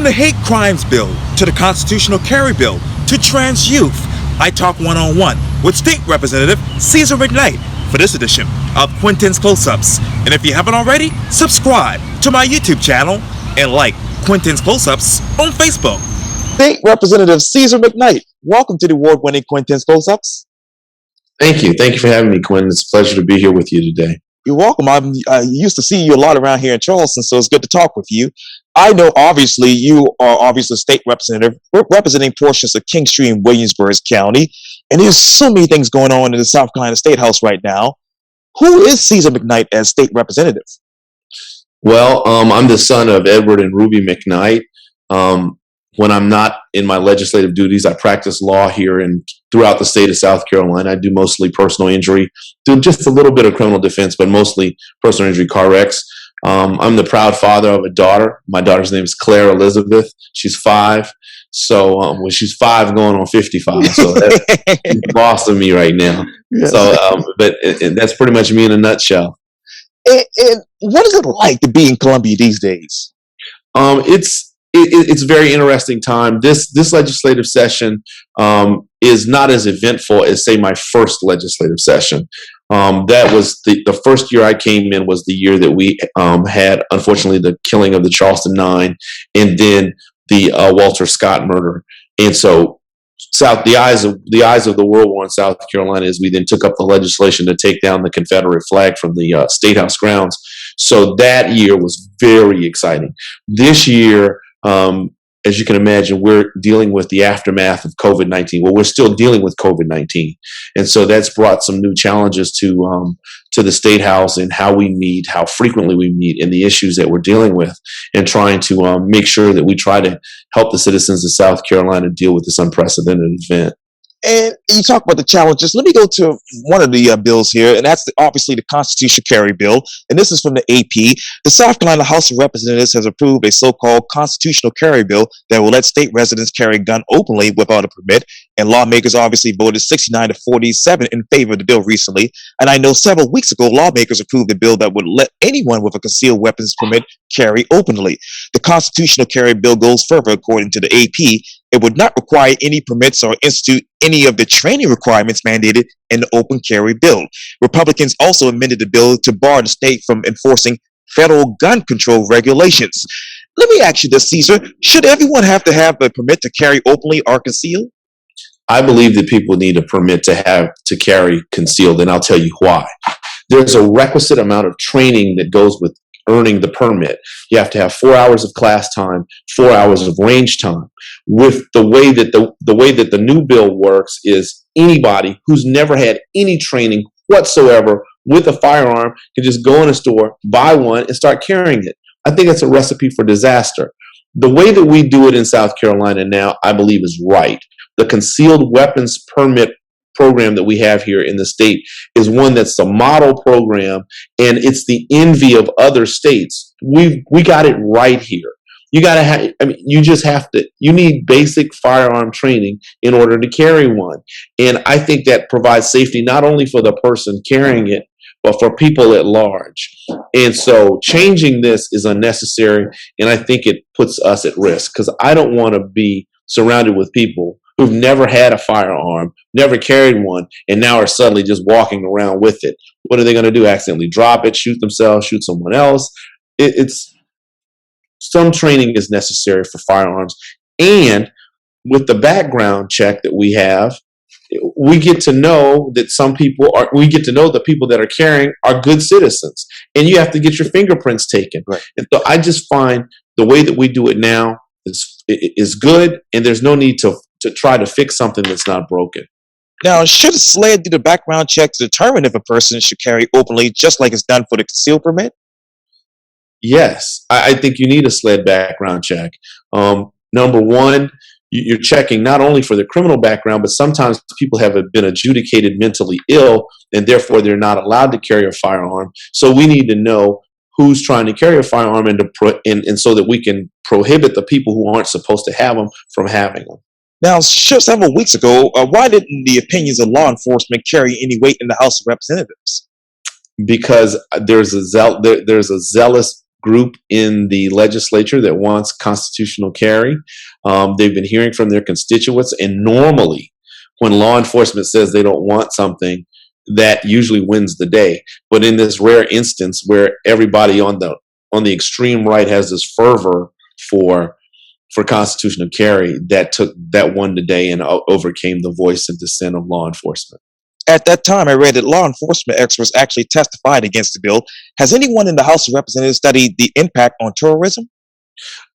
the hate crimes bill to the constitutional carry bill to trans youth, I talk one-on-one with State Representative Cezar McKnight for this edition of Quintin's Close-Ups. And if you haven't already, subscribe to my YouTube channel and like Quintin's Close-Ups on Facebook. State Representative Cezar McKnight, welcome to the award-winning Quintin's Close-Ups. Thank you. Thank you for having me, Quintin. It's a pleasure to be here with you today. You're welcome. I used to see you a lot around here in Charleston, so it's good to talk with you. I know, obviously, you are obviously a state representative representing portions of Kingstree and Williamsburg County, and there's so many things going on in the South Carolina State House right now. Who is Cezar McKnight as state representative? Well, I'm the son of Edward and Ruby McKnight. When I'm not in my legislative duties, I practice law here and throughout the state of South Carolina. I do mostly personal injury, do just a little bit of criminal defense, but mostly personal injury car wrecks. I'm the proud father of a daughter. My daughter's name is Claire Elizabeth. She's 5. So when she's 5 going on 55, so that's the boss of me right now. Yes. So, but that's pretty much me in a nutshell. And what is it like to be in Columbia these days? It's a very interesting time. This legislative session is not as eventful as, say, my first legislative session. That was the first year I came in was the year that we had, unfortunately, the killing of the Charleston 9 and then the Walter Scott murder. And so the eyes of the world were in South Carolina as we then took up the legislation to take down the Confederate flag from the State House grounds. So that year was very exciting. This year, as you can imagine, we're dealing with the aftermath of COVID-19. Well, we're still dealing with COVID-19. And so that's brought some new challenges to the State House and how we meet, how frequently we meet, and the issues that we're dealing with, and trying to make sure that we try to help the citizens of South Carolina deal with this unprecedented event. And you talk about the challenges. Let me go to one of the bills here, and that's obviously the constitutional carry bill. And this is from the AP. The South Carolina House of Representatives has approved a so-called constitutional carry bill that will let state residents carry a gun openly without a permit. And lawmakers obviously voted 69-47 in favor of the bill recently. And I know several weeks ago, lawmakers approved a bill that would let anyone with a concealed weapons permit carry openly. The constitutional carry bill goes further, according to the AP. It would not require any permits or institute any of the training requirements mandated in the open carry bill. Republicans also amended the bill to bar the state from enforcing federal gun control regulations. Let me ask you this, Cezar. Should everyone have a permit to carry openly or concealed? I believe that people need a permit to carry concealed, and I'll tell you why. There's a requisite amount of training that goes with earning the permit. You have to have 4 hours of class time, 4 hours of range time. With the way that the new bill works is anybody who's never had any training whatsoever with a firearm can just go in a store, buy one, and start carrying it. I think it's a recipe for disaster. The way that we do it in South Carolina now, I believe, is right. The concealed weapons permit program that we have here in the state is one that's the model program, and it's the envy of other states. We got it right here. You got to have, you need basic firearm training in order to carry one. And I think that provides safety not only for the person carrying it, but for people at large. And so changing this is unnecessary, and I think it puts us at risk, because I don't want to be surrounded with people who've never had a firearm, never carried one, and now are suddenly just walking around with it. What are they going to do? Accidentally drop it, shoot themselves, shoot someone else? Some training is necessary for firearms. And with the background check that we have, we get to know that the people that are carrying are good citizens. And you have to get your fingerprints taken. Right. And so I just find the way that we do it now is good, and there's no need to try to fix something that's not broken. Now, should a SLED do the background check to determine if a person should carry openly, just like it's done for the concealed permit? Yes, I think you need a SLED background check. Number one, you're checking not only for the criminal background, but sometimes people have been adjudicated mentally ill, and therefore they're not allowed to carry a firearm. So we need to know who's trying to carry a firearm and so that we can prohibit the people who aren't supposed to have them from having them. Now, several weeks ago, why didn't the opinions of law enforcement carry any weight in the House of Representatives? Because there's a zealous group in the legislature that wants constitutional carry. They've been hearing from their constituents, and normally when law enforcement says they don't want something, that usually wins the day. But in this rare instance where everybody on the extreme right has this fervor for constitutional carry, that won the day and overcame the voice and dissent of law enforcement. At that time, I read that law enforcement experts actually testified against the bill. Has anyone in the House of Representatives studied the impact on terrorism?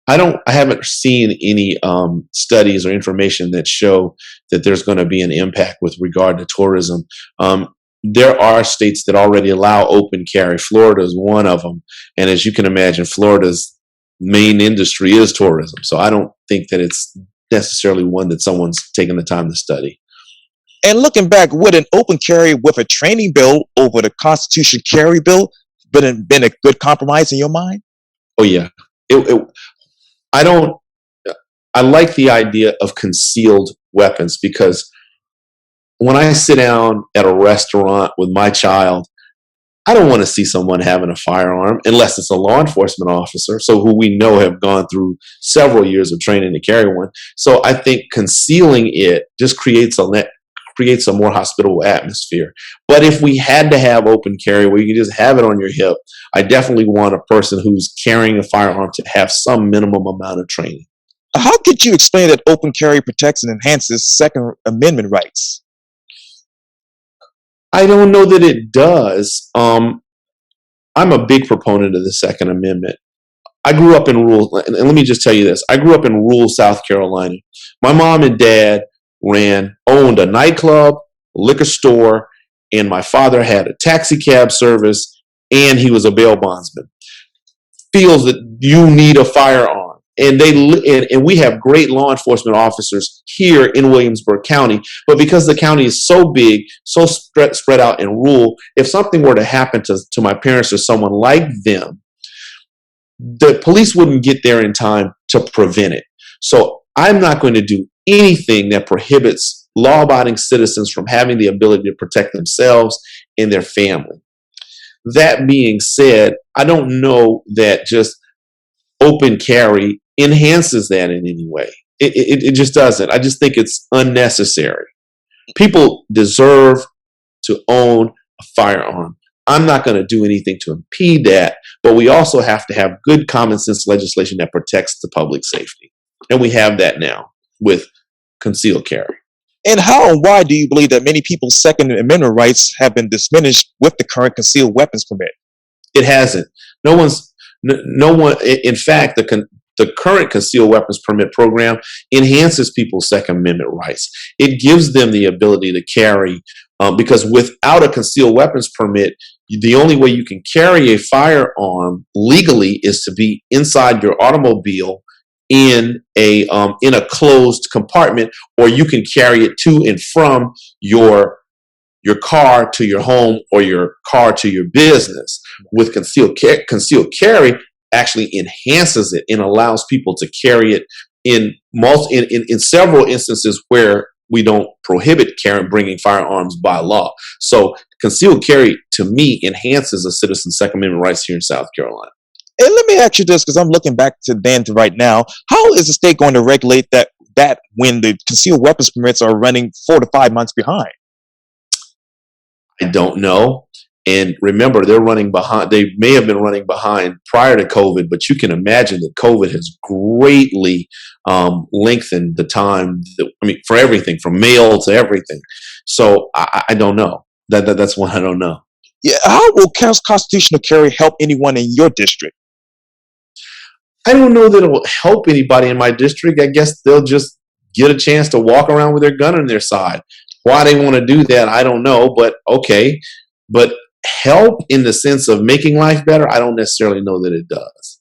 I haven't seen any studies or information that show that there's going to be an impact with regard to tourism. There are states that already allow open carry. Florida is one of them. And as you can imagine, Florida's main industry is tourism. So I don't think that it's necessarily one that someone's taken the time to study. And looking back, would an open carry with a training bill over the constitutional carry bill been a good compromise in your mind? Oh yeah. I like the idea of concealed weapons, because when I sit down at a restaurant with my child, I don't want to see someone having a firearm unless it's a law enforcement officer, so who we know have gone through several years of training to carry one. So I think concealing it just creates a more hospitable atmosphere. But if we had to have open carry where you can just have it on your hip, I definitely want a person who's carrying a firearm to have some minimum amount of training. How could you explain that open carry protects and enhances Second Amendment rights? I don't know that it does. I'm a big proponent of the Second Amendment. I grew up in rural, and let me just tell you this. I grew up in rural South Carolina. My mom and dad owned a nightclub, a liquor store, and my father had a taxi cab service, and he was a bail bondsman. Feels that you need a firearm. And we have great law enforcement officers here in Williamsburg County, but because the county is so big, so spread out and rural, if something were to happen to my parents or someone like them, the police wouldn't get there in time to prevent it. So I'm not going to do anything that prohibits law-abiding citizens from having the ability to protect themselves and their family. That being said, I don't know that just open carry enhances that in any way. It just doesn't. I just think it's unnecessary. People deserve to own a firearm. I'm not going to do anything to impede that, but we also have to have good common sense legislation that protects the public safety. And we have that now with concealed carry. And how and why do you believe that many people's Second Amendment rights have been diminished with the current concealed weapons permit? It hasn't. No one. In fact, the current concealed weapons permit program enhances people's Second Amendment rights. It gives them the ability to carry, because without a concealed weapons permit, the only way you can carry a firearm legally is to be inside your automobile in a closed compartment, or you can carry it to and from your car to your home or your car to your business. With concealed carry actually enhances it and allows people to carry it in several instances where we don't prohibit bringing firearms by law. So concealed carry, to me, enhances a citizen's Second Amendment rights here in South Carolina. And let me ask you this, because I'm looking back to then to right now. How is the state going to regulate that when the concealed weapons permits are running 4 to 5 months behind? I don't know. And remember, they're running behind. They may have been running behind prior to COVID, but you can imagine that COVID has greatly lengthened the time. For everything, from mail to everything. So I don't know. That's one I don't know. Yeah, how will constitutional carry help anyone in your district? I don't know that it will help anybody in my district. I guess they'll just get a chance to walk around with their gun on their side. Why they want to do that, I don't know, but okay. But help in the sense of making life better, I don't necessarily know that it does.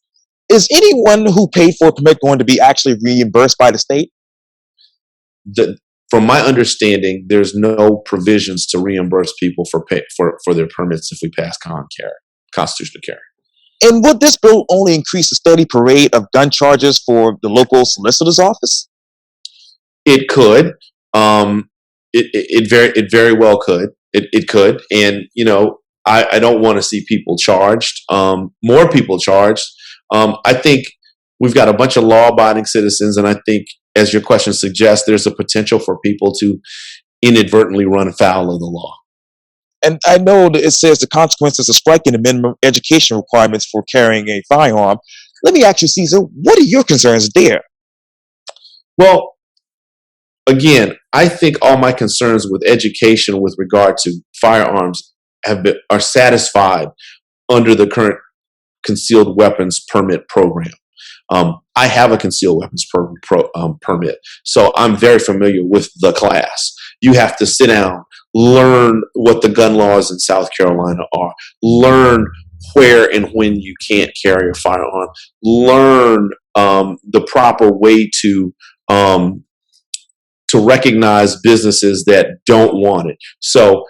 Is anyone who paid for a permit going to be actually reimbursed by the state? From my understanding, there's no provisions to reimburse people for their permits if we pass constitutional carry. And would this bill only increase the steady parade of gun charges for the local solicitor's office? It could. It very well could. It could. And I don't want to see people charged, more people charged, I think we've got a bunch of law-abiding citizens, and I think, as your question suggests, there's a potential for people to inadvertently run afoul of the law. And I know that it says the consequences of striking the minimum education requirements for carrying a firearm. Let me ask you, Caesar, what are your concerns there? Well, again, I think all my concerns with education with regard to firearms are satisfied under the current concealed weapons permit program. I have a concealed weapons permit, so I'm very familiar with the class. You have to sit down, learn what the gun laws in South Carolina are, learn where and when you can't carry a firearm, learn the proper way to recognize businesses that don't want it. So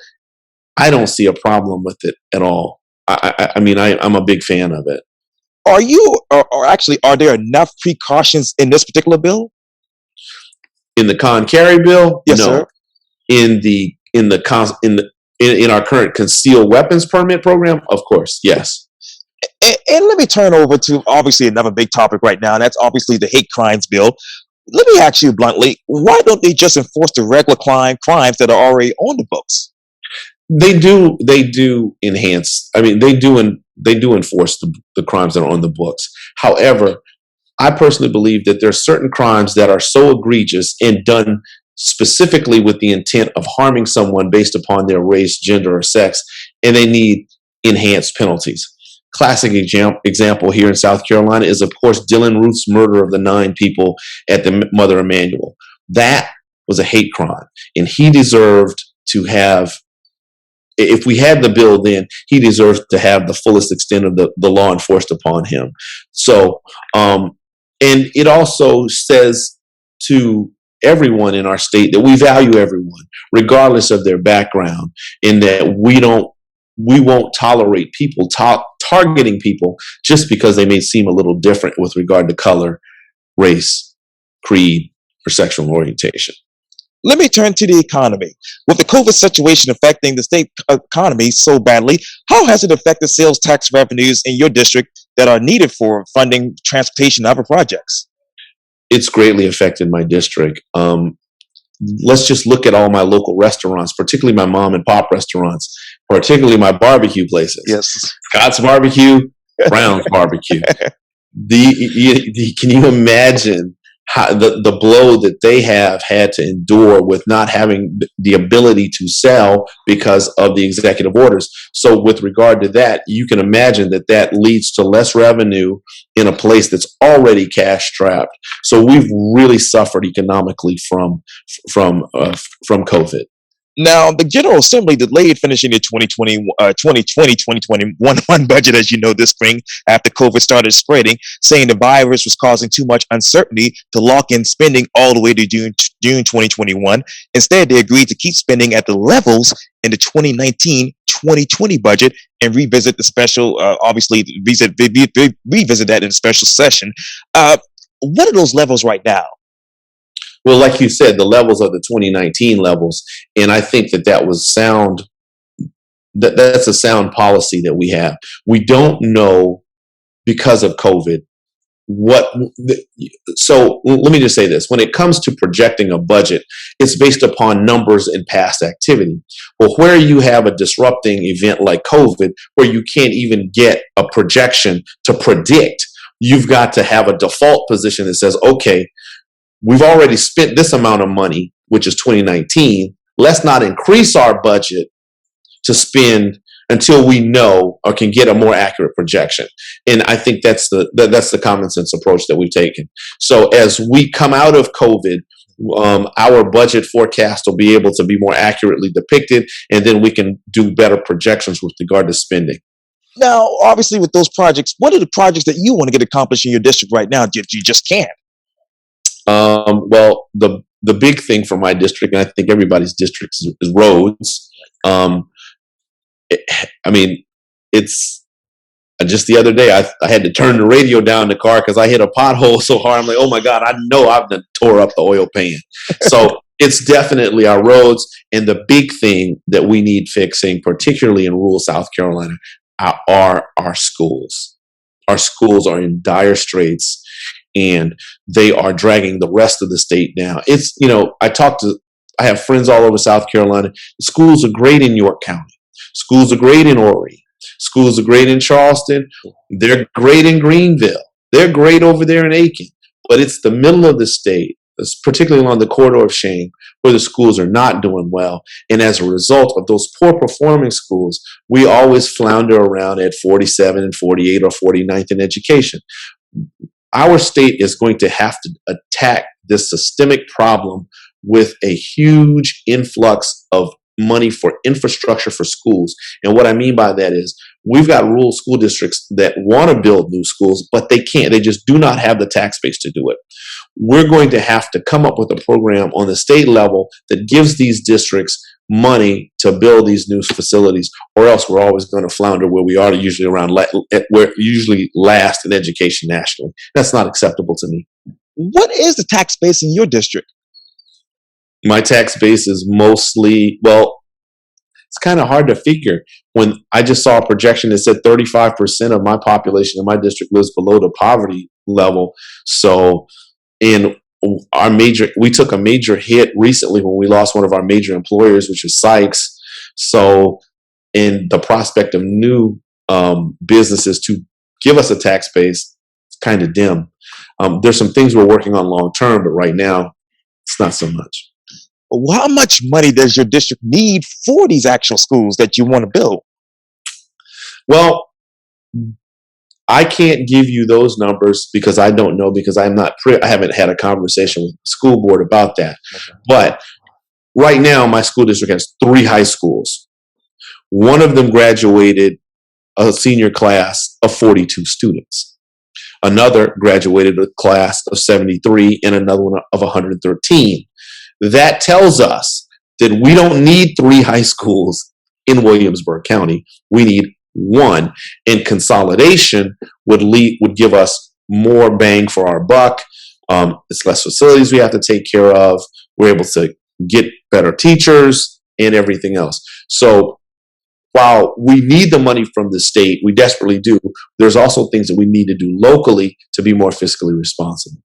I don't see a problem with it at all. I'm a big fan of it. Are there enough precautions in this particular bill? In the carry bill? Yes, No. sir. In our current concealed weapons permit program, of course, yes. And let me turn over to obviously another big topic right now, and that's obviously the hate crimes bill. Let me ask you bluntly, why don't they just enforce the regular crimes that are already on the books? They do enhance. They do enforce the crimes that are on the books. However, I personally believe that there are certain crimes that are so egregious and done specifically with the intent of harming someone based upon their race, gender, or sex, and they need enhanced penalties. Classic example here in South Carolina is, of course, Dylan Ruth's murder of the 9 people at the Mother Emanuel. That was a hate crime, and he deserved to have, if we had the bill then, he deserves to have the fullest extent of the law enforced upon him. So, and it also says to everyone in our state that we value everyone, regardless of their background, and that we won't tolerate people targeting people just because they may seem a little different with regard to color, race, creed, or sexual orientation. Let me turn to the economy. With the COVID situation affecting the state economy so badly, how has it affected sales tax revenues in your district that are needed for funding transportation and other projects? It's greatly affected my district. Let's just look at all my local restaurants, particularly my mom and pop restaurants, particularly my barbecue places. Yes. Scott's Barbecue, Brown's Barbecue. Can you imagine how the blow that they have had to endure with not having the ability to sell because of the executive orders? So with regard to that, you can imagine that leads to less revenue in a place that's already cash strapped. So we've really suffered economically from COVID. Now, the General Assembly delayed finishing the 2020-2021 budget, as you know, this spring after COVID started spreading, saying the virus was causing too much uncertainty to lock in spending all the way to June 2021. Instead, they agreed to keep spending at the levels in the 2019-2020 budget and revisit the special, revisit that in a special session. What are those levels right now? Well, like you said, the levels are the 2019 levels, and I think that was sound. That's a sound policy that we have. We don't know, because of COVID, so let me just say this. When it comes to projecting a budget, it's based upon numbers and past activity. Well, where you have a disrupting event like COVID, where you can't even get a projection to predict, you've got to have a default position that says, okay, we've already spent this amount of money, which is 2019. Let's not increase our budget to spend until we know or can get a more accurate projection. And I think that's the common sense approach that we've taken. So as we come out of COVID, our budget forecast will be able to be more accurately depicted, and then we can do better projections with regard to spending. Now, obviously, with those projects, what are the projects that you want to get accomplished in your district right now that you just can't? Well, the big thing for my district, and I think everybody's district, is roads. It's just the other day I had to turn the radio down in the car because I hit a pothole so hard. I'm like, oh my God, I know I've done tore up the oil pan. So it's definitely our roads, and the big thing that we need fixing, particularly in rural South Carolina, are our schools. our schools are in dire straits, and they are dragging the rest of the state down. It's, I have friends all over South Carolina. The schools are great in York County. Schools are great in Horry. Schools are great in Charleston. They're great in Greenville. They're great over there in Aiken. But it's the middle of the state, particularly along the corridor of shame, where the schools are not doing well. And as a result of those poor performing schools, we always flounder around at 47 and 48 or 49th in education. Our state is going to have to attack this systemic problem with a huge influx of money for infrastructure for schools. And what I mean by that is we've got rural school districts that want to build new schools, but they can't. They just do not have the tax base to do it. We're going to have to come up with a program on the state level that gives these districts money to build these new facilities, or else we're always going to flounder where we are usually we're usually last in education nationally. That's not acceptable to me. What is the tax base in your district? My tax base is mostly, it's kind of hard to figure. When I just saw a projection that said 35% of my population in my district lives below the poverty level. So we took a major hit recently when we lost one of our major employers, which was Sykes. So in the prospect of new businesses to give us a tax base, it's kind of dim. There's some things we're working on long term, but right now it's not so much. How much money does your district need for these actual schools that you want to build? Well, I can't give you those numbers because I don't know, because I haven't had a conversation with the school board about that. Okay. But right now, my school district has 3 high schools. One of them graduated a senior class of 42 students. Another graduated a class of 73 and another one of 113. That tells us that we don't need 3 high schools in Williamsburg County. We need 1, and consolidation would give us more bang for our buck. It's less facilities we have to take care of. We're able to get better teachers and everything else. So while we need the money from the state, we desperately do, there's also things that we need to do locally to be more fiscally responsible.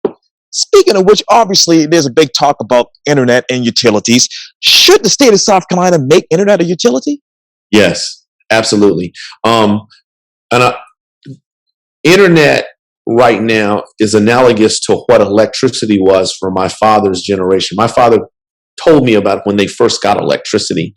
Speaking of which, obviously, there's a big talk about internet and utilities. Should the state of South Carolina make internet a utility? Yes, absolutely. Internet right now is analogous to what electricity was for my father's generation. My father told me about when they first got electricity.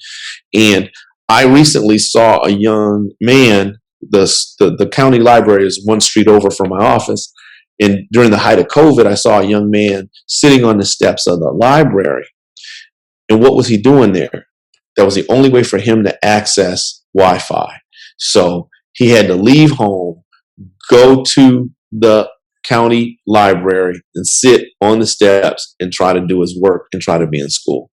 And I recently saw a young man, the county library is 1 street over from my office. And during the height of COVID, I saw a young man sitting on the steps of the library. And what was he doing there? That was the only way for him to access Wi-Fi. So he had to leave home, go to the county library, and sit on the steps and try to do his work and try to be in school.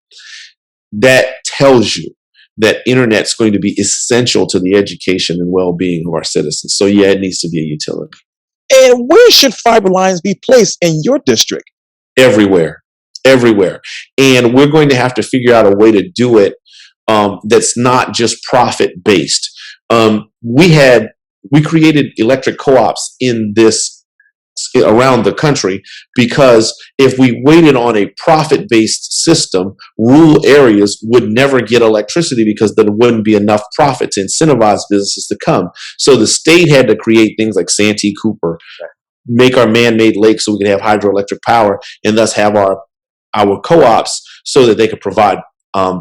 That tells you that internet's going to be essential to the education and well-being of our citizens. So yeah, it needs to be a utility. And where should fiber lines be placed in your district? Everywhere. And we're going to have to figure out a way to do it that's not just profit based. We created electric co-ops around the country, because if we waited on a profit-based system, rural areas would never get electricity because there wouldn't be enough profit to incentivize businesses to come. So the state had to create things like Santee Cooper, make our man-made lakes so we could have hydroelectric power, and thus have our co-ops so that they could provide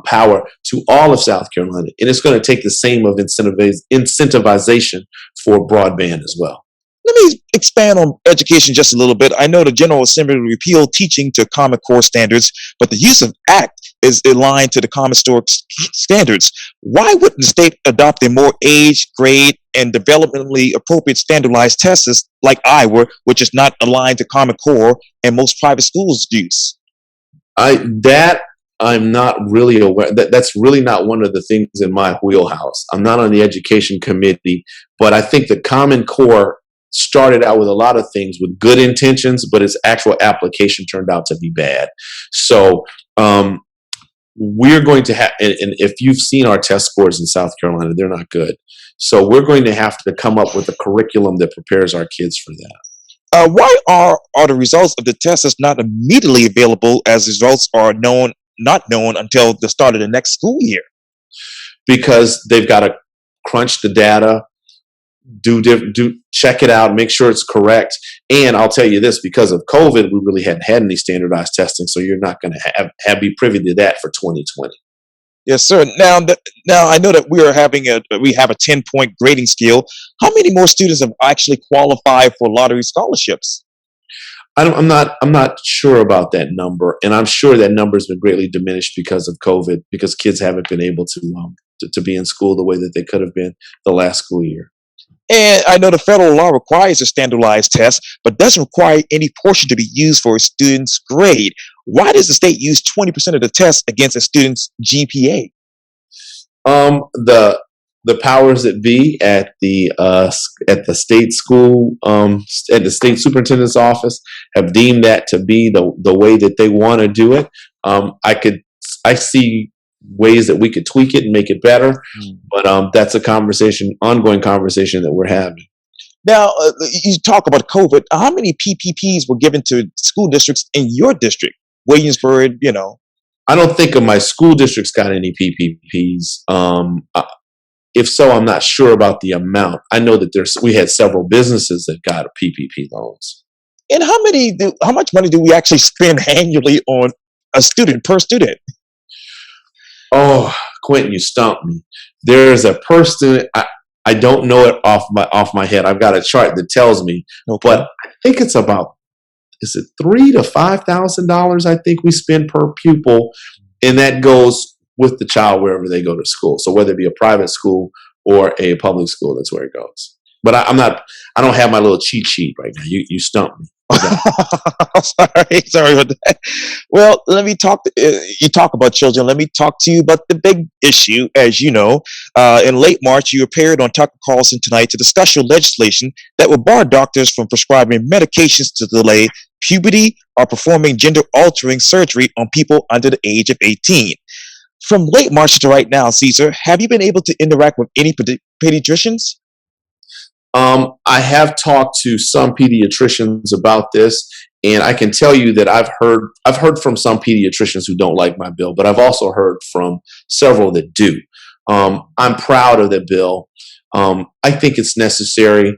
power to all of South Carolina. And it's going to take the same of incentivization for broadband as well. Let me expand on education just a little bit. I know the General Assembly repealed teaching to Common Core standards, but the use of ACT is aligned to the Common Core standards. Why wouldn't the state adopt a more age, grade, and developmentally appropriate standardized tests like Iowa, which is not aligned to Common Core and most private schools use? I'm not really aware. That's really not one of the things in my wheelhouse. I'm not on the education committee, but I think the Common Core started out with a lot of things with good intentions, but its actual application turned out to be bad. So we're going to have, and if you've seen our test scores in South Carolina, they're not good. So we're going to have to come up with a curriculum that prepares our kids for that. Why are the results of the tests not immediately available, as results are not known until the start of the next school year? Because they've got to crunch the data, check it out, make sure it's correct. And I'll tell you this, because of COVID, we really hadn't had any standardized testing, so you're not going to be privy to that for 2020. Yes, sir. Now I know that we have a 10-point grading scale. How many more students have actually qualified for lottery scholarships? I'm not sure about that number, and I'm sure that number has been greatly diminished because of COVID, because kids haven't been able to be in school the way that they could have been the last school year. And I know the federal law requires a standardized test, but doesn't require any portion to be used for a student's grade. Why does the state use 20% of the test against a student's GPA? The powers that be at the state school, at the state superintendent's office, have deemed that to be the way that they want to do it. I see ways that we could tweak it and make it better, but that's ongoing conversation that we're having. Now, you talk about COVID. How many PPPs were given to school districts in your district, Williamsburg? I don't think of my school district's got any PPPs. If so, I'm not sure about the amount. I know that we had several businesses that got PPP loans. And how much money do we actually spend annually on a student per student? Oh, Quintin, you stumped me. There's a person, I don't know it off my head. I've got a chart that tells me, okay, but I think it's about, is it $3,000 to $5,000? I think we spend per pupil, and that goes with the child wherever they go to school. So whether it be a private school or a public school, that's where it goes. But I don't have my little cheat sheet right now. You stumped me. Sorry about that. Well, you talk about children. Let me talk to you about the big issue. As you know, in late March, you appeared on Tucker Carlson Tonight to discuss your legislation that would bar doctors from prescribing medications to delay puberty or performing gender-altering surgery on people under the age of 18. From late March to right now, Cezar, have you been able to interact with any pediatricians? I have talked to some pediatricians about this, and I can tell you that I've heard from some pediatricians who don't like my bill, but I've also heard from several that do. I'm proud of the bill. I think it's necessary.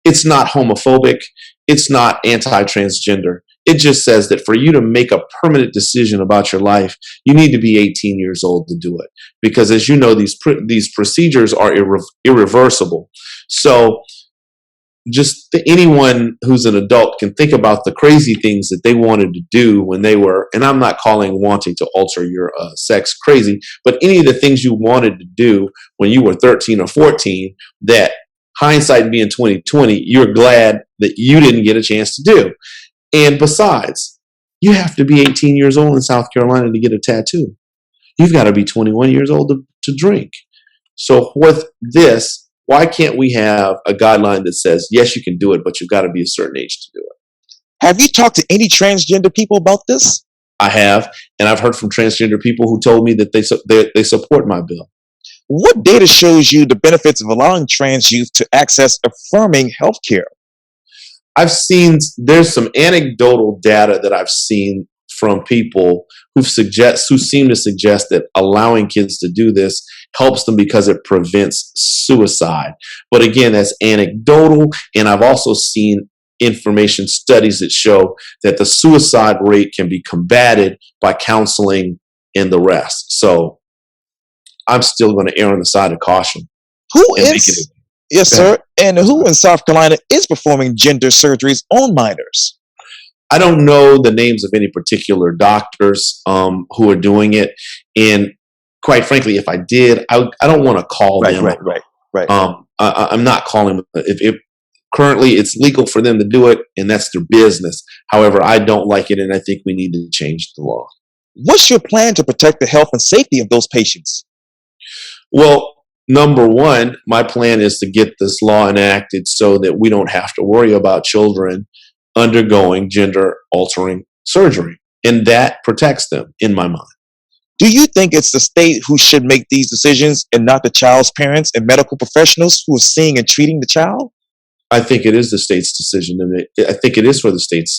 It's not homophobic. It's not anti-transgender. It just says that for you to make a permanent decision about your life, you need to be 18 years old to do it. Because as you know, these procedures are irreversible. So just anyone who's an adult can think about the crazy things that they wanted to do when they were, and I'm not calling wanting to alter your sex crazy, but any of the things you wanted to do when you were 13 or 14, that hindsight being 2020, you're glad that you didn't get a chance to do. And besides, you have to be 18 years old in South Carolina to get a tattoo. You've got to be 21 years old to drink. So with this, why can't we have a guideline that says, yes, you can do it, but you've got to be a certain age to do it? Have you talked to any transgender people about this? I have, and I've heard from transgender people who told me that they support my bill. What data shows you the benefits of allowing trans youth to access affirming health care? There's some anecdotal data that I've seen from people who seem to suggest that allowing kids to do this helps them because it prevents suicide. But again, that's anecdotal, and I've also seen information studies that show that the suicide rate can be combated by counseling and the rest. So I'm still going to err on the side of caution. Yes, sir. And who in South Carolina is performing gender surgeries on minors? I don't know the names of any particular doctors who are doing it. And quite frankly, if I did, I don't want to call them. Right. I'm not calling them. If currently it's legal for them to do it, and that's their business. However, I don't like it, and I think we need to change the law. What's your plan to protect the health and safety of those patients? Well, number one, my plan is to get this law enacted so that we don't have to worry about children undergoing gender altering surgery. And that protects them, in my mind. Do you think it's the state who should make these decisions and not the child's parents and medical professionals who are seeing and treating the child? I think it is the state's decision, and I think it is for the state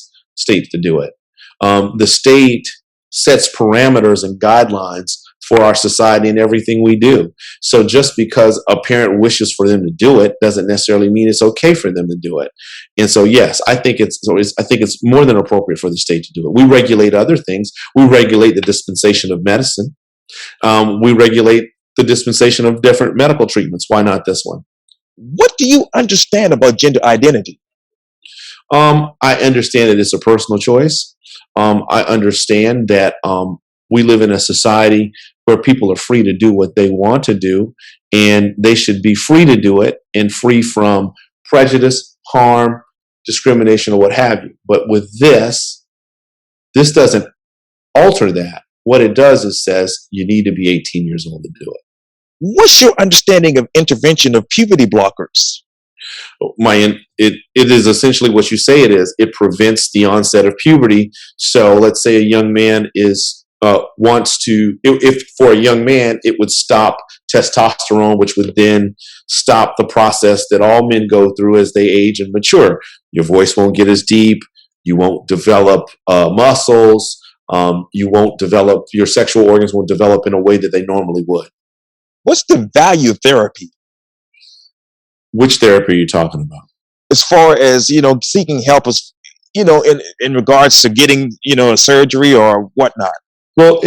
to do it. The state sets parameters and guidelines for our society and everything we do. So just because a parent wishes for them to do it doesn't necessarily mean it's okay for them to do it. And so, yes, I think it's more than appropriate for the state to do it. We regulate other things. We regulate the dispensation of medicine. We regulate the dispensation of different medical treatments. Why not this one? What do you understand about gender identity? I understand that it's a personal choice. I understand that we live in a society where people are free to do what they want to do, and they should be free to do it and free from prejudice, harm, discrimination, or what have you. But with this doesn't alter that. What it does is says you need to be 18 years old to do it. What's your understanding of intervention of puberty blockers? It is essentially what you say it is. It prevents the onset of puberty. So let's say a young man wants to, if for a young man, it would stop testosterone, which would then stop the process that all men go through as they age and mature. Your voice won't get as deep. You won't develop muscles. You won't develop, your sexual organs won't develop in a way that they normally would. What's the value of therapy? Which therapy are you talking about? As far as, seeking help, as, in regards to getting, a surgery or whatnot? Well,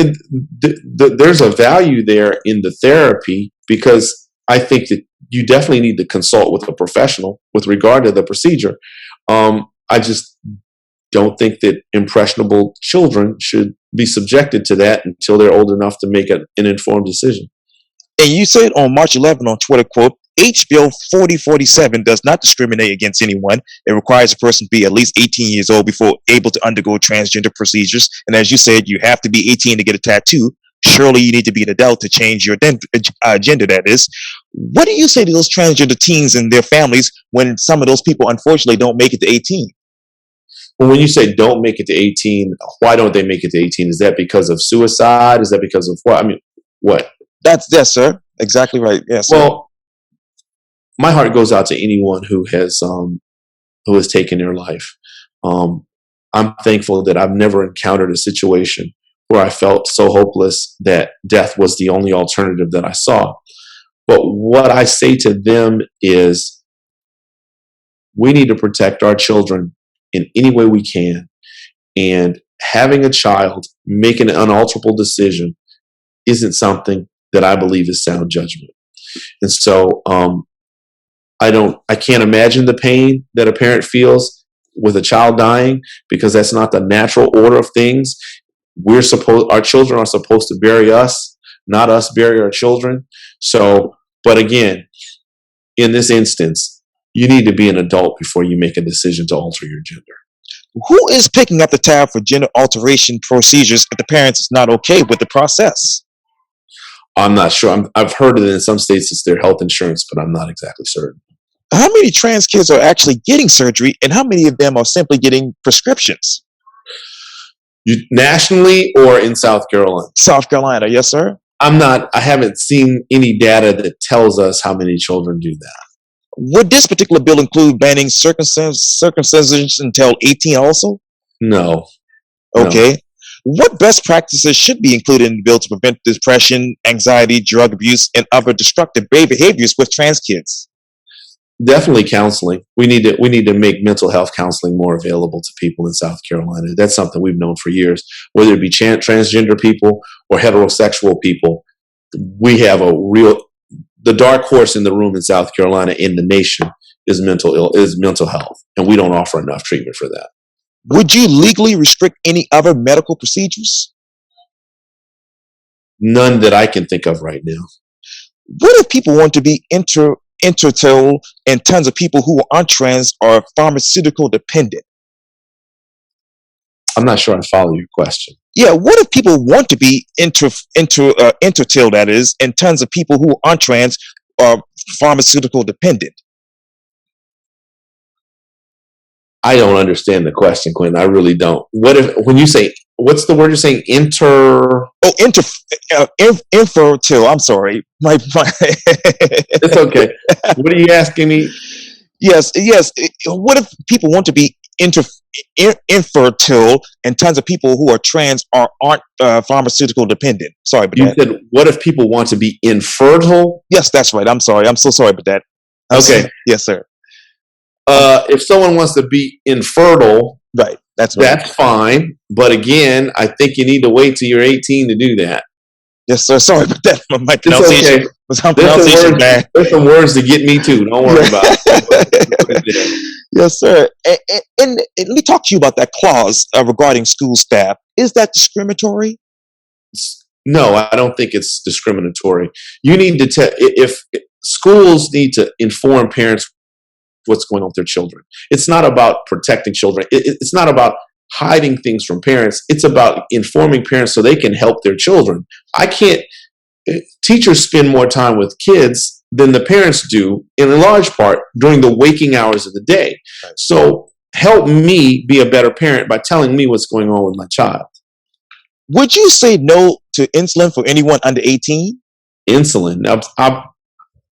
there's a value there in the therapy, because I think that you definitely need to consult with a professional with regard to the procedure. I just don't think that impressionable children should be subjected to that until they're old enough to make an informed decision. And you said on March 11 on Twitter, quote, H. Bill 4047 does not discriminate against anyone. It requires a person to be at least 18 years old before able to undergo transgender procedures. And as you said, you have to be 18 to get a tattoo. Surely you need to be an adult to change your gender, that is. What do you say to those transgender teens and their families when some of those people unfortunately don't make it to 18? Well, when you say don't make it to 18, why don't they make it to 18? Is that because of suicide? Is that because of what? I mean, what? Yes, sir. Exactly right. Yes. Well, my heart goes out to anyone who has taken their life. I'm thankful that I've never encountered a situation where I felt so hopeless that death was the only alternative that I saw. But what I say to them is, we need to protect our children in any way we can. And having a child make an unalterable decision isn't something that I believe is sound judgment. And so I can't imagine the pain that a parent feels with a child dying, because that's not the natural order of things. Our children are supposed to bury us, not us bury our children. So, but again, in this instance, you need to be an adult before you make a decision to alter your gender. Who is picking up the tab for gender alteration procedures if the parents is not okay with the process? I'm not sure. I've heard it in some states it's their health insurance, but I'm not exactly certain. How many trans kids are actually getting surgery, and how many of them are simply getting prescriptions? Nationally or in South Carolina? South Carolina, yes, sir. I haven't seen any data that tells us how many children do that. Would this particular bill include banning circumcisions until 18 also? No. Okay. What best practices should be included in the bill to prevent depression, anxiety, drug abuse, and other destructive behaviors with trans kids? Definitely counseling. We need to make mental health counseling more available to people in South Carolina. That's something we've known for years. Whether it be transgender people or heterosexual people, we have the dark horse in the room in South Carolina, in the nation, is mental health, and we don't offer enough treatment for that. Would you legally restrict any other medical procedures? None that I can think of right now. What if people want to be intertold, and tons of people who aren't trans are pharmaceutical dependent? I'm not sure I follow your question. Yeah, what if people want to be intertilled, that is, and tons of people who aren't trans are pharmaceutical dependent? I don't understand the question, Quinn. I really don't. What if, when you say, what's the word you're saying? Oh, infertile. I'm sorry. It's okay. What are you asking me? Yes, yes. What if people want to be infertile, and tons of people who are trans aren't pharmaceutical dependent? Sorry about You that. said, what if people want to be infertile? Yes, that's right. I'm sorry. I'm so sorry about that. Okay. Yes, sir. If someone wants to be infertile, Right. That's right. that's fine. But again, I think you need to wait till you're 18 to do that. Yes, sir. Sorry about that. My It's okay. pronunciation bad. There's some words to get me too. Don't worry about it. Yes, sir. And let me talk to you about that clause regarding school staff. Is that discriminatory? No, I don't think it's discriminatory. You need to tell, if schools need to inform parents what's going on with their children. It's not about protecting children. It's not about hiding things from parents. It's about informing parents so they can help their children. Teachers spend more time with kids than the parents do, in large part during the waking hours of the day. Right. So help me be a better parent by telling me what's going on with my child. Would you say no to insulin for anyone under 18? Insulin?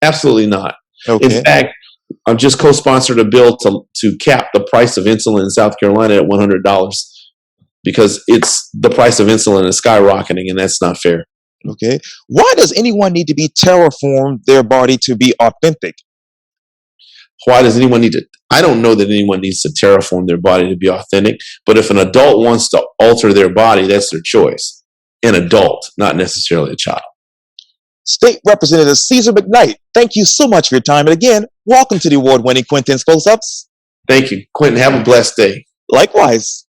Absolutely not. Okay. In fact, I've just co-sponsored a bill to cap the price of insulin in South Carolina at $100 because the price of insulin is skyrocketing, and that's not fair. Okay. Why does anyone need to be terraformed their body to be authentic? Why does anyone need to? I don't know that anyone needs to terraform their body to be authentic, but if an adult wants to alter their body, that's their choice. An adult, not necessarily a child. State Representative Cezar McKnight, thank you so much for your time. And again, welcome to the award-winning Quintin's Close-Ups. Thank you. Quintin, have a blessed day. Likewise.